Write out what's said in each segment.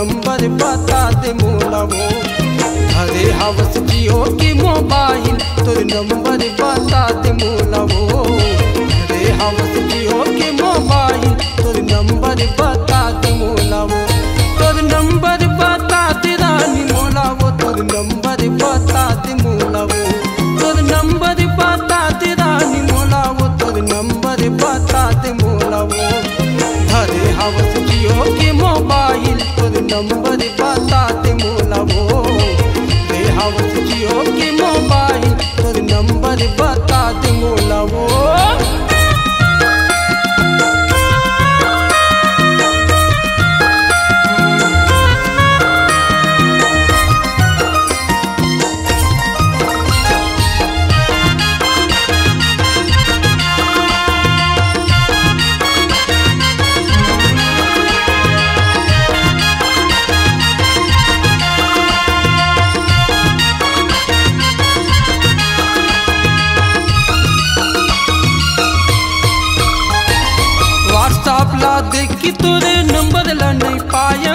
Number बता दे मोला वो। अरे हवस जियो के मोबाइल तोर नंबर बता दे मोला वो। अरे हवस जियो के मोबाइल तोर नंबर बता दे मोला वो। तोर नंबर बता दे रानी मोला वो। तोर नंबर बता दे मोला वो। तोर नंबर बता दे रानी मोला वो। तोर नंबर बता दे मोला वो। अरे हवस जियो के मोबाइल तोर नंबर बता दे मोला वो। अरे हवस जियो के मोबाइल तोर नंबर बता दे मोला वो। व्हाट्सएप ला देख के तोरे नंबर ला नहीं पाया।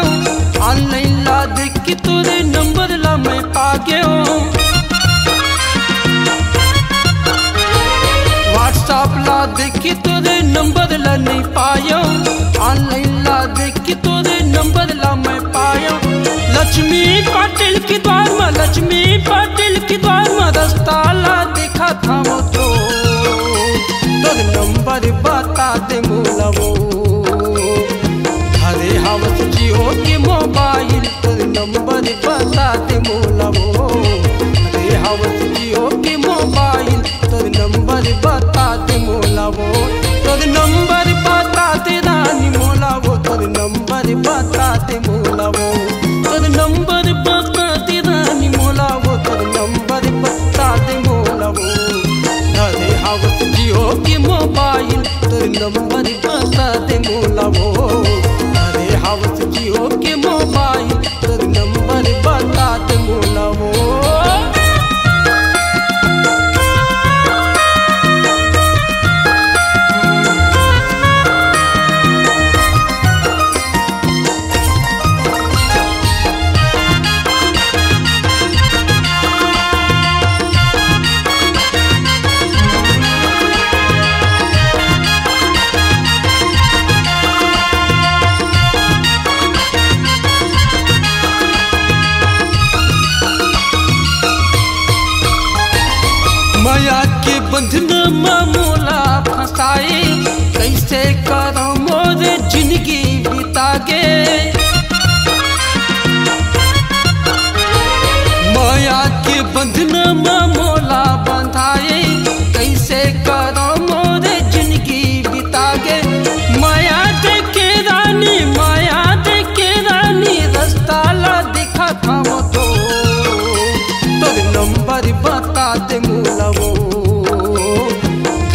ऑनलाइन ला देख के तोरे नंबर ला मैं पा गया। व्हाट्सएप ला देख के तोरे नंबर ला नहीं पाया। ऑनलाइन ला देख के तोरे नंबर ला मैं पाया। लक्ष्मी पाटिल के द्वार में, लक्ष्मी पाटिल के द्वार में रास्ता ला देखा था वो तो। तोर नंबर बता दे मोला वो। अरे हवस जियो के मोबाइल तोर नंबर बता दे मोला वो। अरे हवस जियो के मोबाइल तोर नंबर बता दे मोला वो। तोर नंबर बता दे रानी मोला वो। तोर नंबर बता दे मोला वो। तोर नंबर बता दे रानी मोला वो। तोर नंबर बता दे मोला वो। अरे हवस जियो के मोबाइल तोर नंबर बता दे मोला वो। अरे हवस जियो के मोबाइल तोर नंबर बता दे मोला वो। माया के बंधन में मोला फंसाए। कैसे करो मोर जिंदगी बितागे। माया के बंधन में मोला बंधाए। कैसे करो मोर जिंदगी बितागे। माया देखे रानी, माया देखे रानी रास्ता ला दिखा था वो तो। तोर नंबर बता दे मोला वो।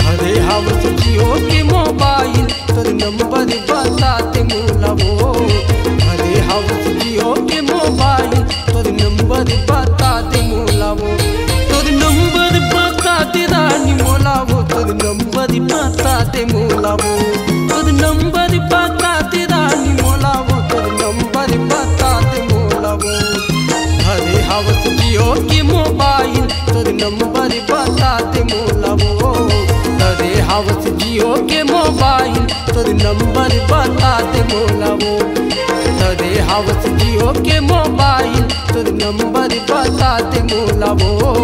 अरे हवस जियो के मोबाइल तोर नंबर बता दे मोला वो। अरे हवस जियो के मोबाइल तोर नंबर बता दे मोला वो। तोर नंबर बता दे रानी मोला वो। तोर नंबर बता दे मोला वो। तोर नंबर बता दे रानी मोला वो। तोर नंबर बता दे मोला वो। अरे हवस जियो के मोबाइल तोर नंबर बता दे मोला वो। अरे हवस जियो के मोबाइल तोर नंबर बता दे मोला वो। अरे हवस जियो के मोबाइल तोर नंबर बता दे मोला वो।